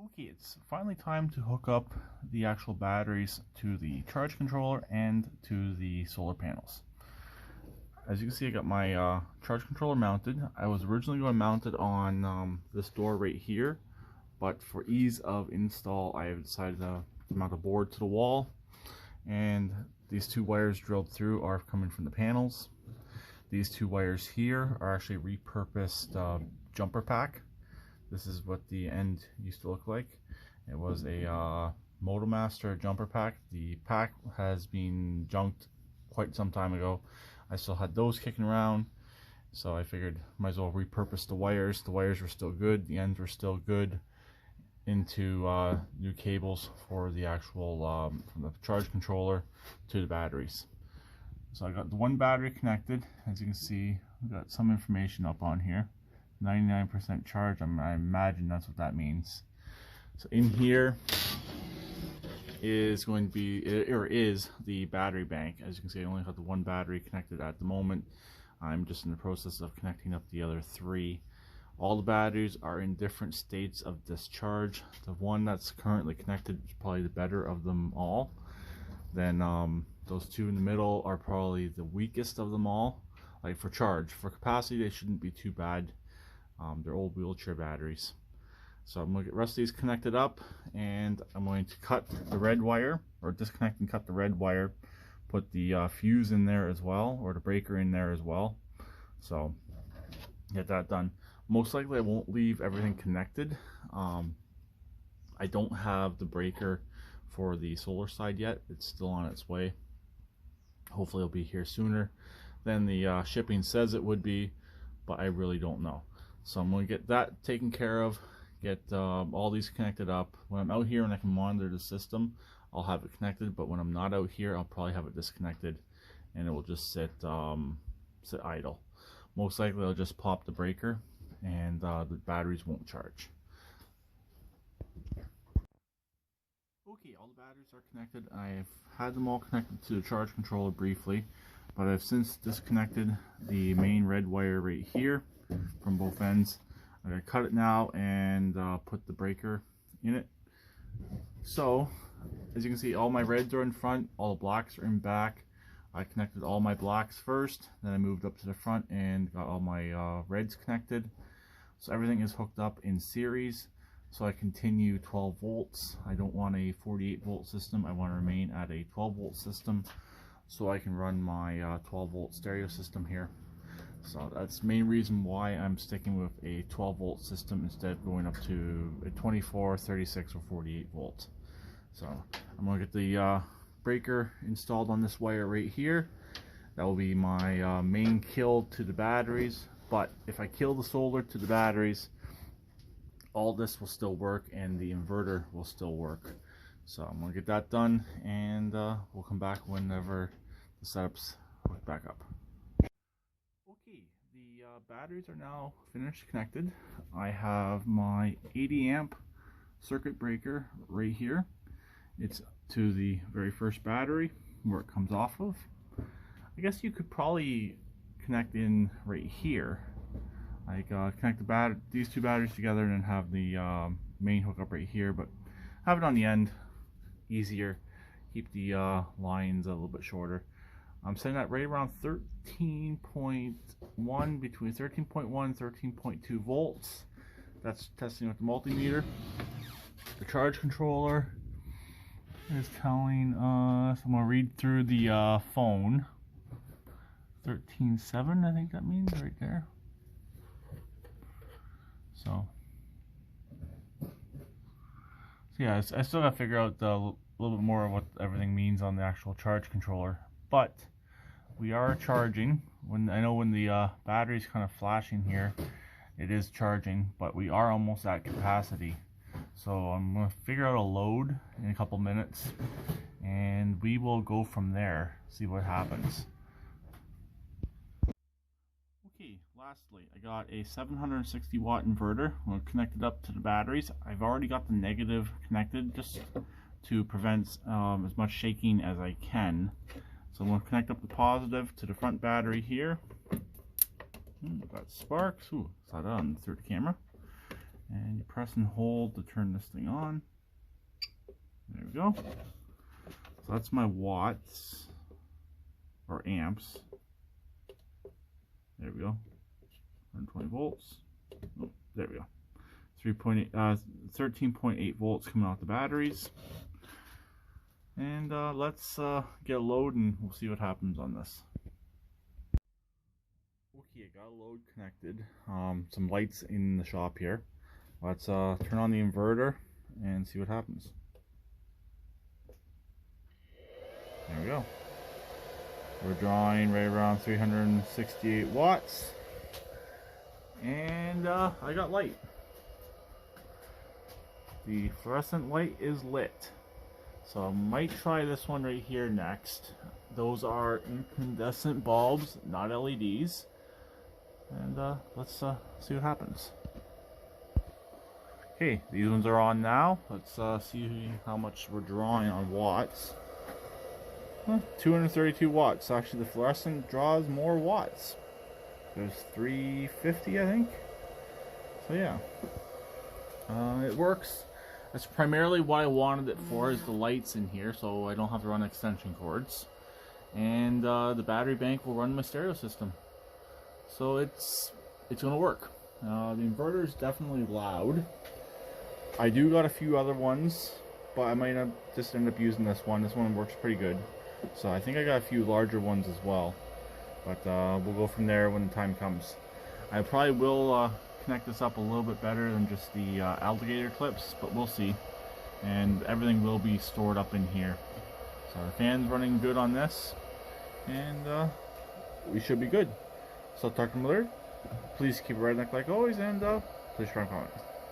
Okay, it's finally time to hook up the actual batteries to the charge controller and to the solar panels. As you can see, I got my charge controller mounted. I was originally going to mount it on this door right here, but for ease of install, I have decided to mount a board to the wall, and these two wires drilled through are coming from the panels. These two wires here are actually repurposed jumper pack. This is what the end used to look like. It was a Motomaster jumper pack. The pack has been junked quite some time ago. I still had those kicking around, so I figured might as well repurpose the wires. The wires were still good, the ends were still good, into new cables for the actual from the charge controller to the batteries. So I got the one battery connected. As you can see, we've got some information up on here. 99% charge. I imagine that's what that means. So in here is going to be, or is the battery bank. As you can see, I only have the one battery connected at the moment. I'm just in the process of connecting up the other three. All the batteries are in different states of discharge. The one that's currently connected is probably the better of them all. Then those two in the middle are probably the weakest of them all. Like for charge, for capacity, they shouldn't be too bad. They're old wheelchair batteries. So I'm going to get the rest of these connected up, and I'm going to cut the red wire, or disconnect and cut the red wire, put the fuse in there as well, or the breaker in there as well. So get that done. Most likely I won't leave everything connected. I don't have the breaker for the solar side yet. It's still on its way. Hopefully it'll be here sooner than the shipping says it would be, but I really don't know. So I'm going to get that taken care of, get all these connected up. When I'm out here and I can monitor the system, I'll have it connected, but when I'm not out here, I'll probably have it disconnected and it will just sit idle. Most likely I'll just pop the breaker and the batteries won't charge. Okay, all the batteries are connected. I've had them all connected to the charge controller briefly, but I've since disconnected the main red wire right here from both ends. I'm going to cut it now and put the breaker in it. So as you can see, all my reds are in front, all the blacks are in back. I connected all my blacks first, then I moved up to the front and got all my reds connected. So everything is hooked up in series, so I continue 12 volts. I don't want a 48 volt system. I want to remain at a 12 volt system so I can run my 12 volt stereo system here. So that's the main reason why I'm sticking with a 12 volt system instead of going up to a 24, 36, or 48 volt. So I'm going to get the breaker installed on this wire right here. That will be my main kill to the batteries, but if I kill the solar to the batteries, all this will still work and the inverter will still work. So I'm going to get that done, and we'll come back whenever the setup's hooked back up. Okay, the batteries are now finished connected. I have my 80 amp circuit breaker right here. It's to the very first battery where it comes off of. I guess you could probably connect in right here, like connect these two batteries together and then have the main hookup right here, but have it on the end, easier, keep the lines a little bit shorter. I'm setting that right around 13.1, between 13.1 and 13.2 volts. That's testing with the multimeter. The charge controller is telling us, I'm going to read through the phone, 13.7, I think that means right there. So yeah, I still got to figure out a little bit more of what everything means on the actual charge controller, but we are charging. I know when the battery's kind of flashing here, it is charging, but we are almost at capacity. So I'm going to figure out a load in a couple minutes, and we will go from there, see what happens. Okay, lastly, I got a 760 watt inverter. I'm going to connect it up to the batteries. I've already got the negative connected just to prevent as much shaking as I can. So I'm going to connect up the positive to the front battery here. Got sparks. Ooh, saw that on through the camera. And you press and hold to turn this thing on. There we go. So that's my watts or amps. There we go. 120 volts. Oh, there we go. 13.8 volts coming out the batteries. And let's get a load and we'll see what happens on this. Okay, I got a load connected. Some lights in the shop here. Let's turn on the inverter and see what happens. There we go. We're drawing right around 368 watts. And I got light. The fluorescent light is lit. So I might try this one right here next. Those are incandescent bulbs, not LEDs. And let's see what happens. Okay, these ones are on now. Let's see how much we're drawing on watts. 232 watts. Actually, the fluorescent draws more watts. There's 350, I think. So yeah, it works. That's primarily what I wanted it for, is the lights in here, so I don't have to run extension cords. And the battery bank will run my stereo system. So it's gonna work. The inverter is definitely loud. I do got a few other ones, but I might just end up using this one. This one works pretty good. So I think I got a few larger ones as well. But we'll go from there when the time comes. I probably will connect this up a little bit better than just the alligator clips, but we'll see. And everything will be stored up in here. So the fan's running good on this, and we should be good. So talk to you later. Please keep it redneck like always, and please try and comment.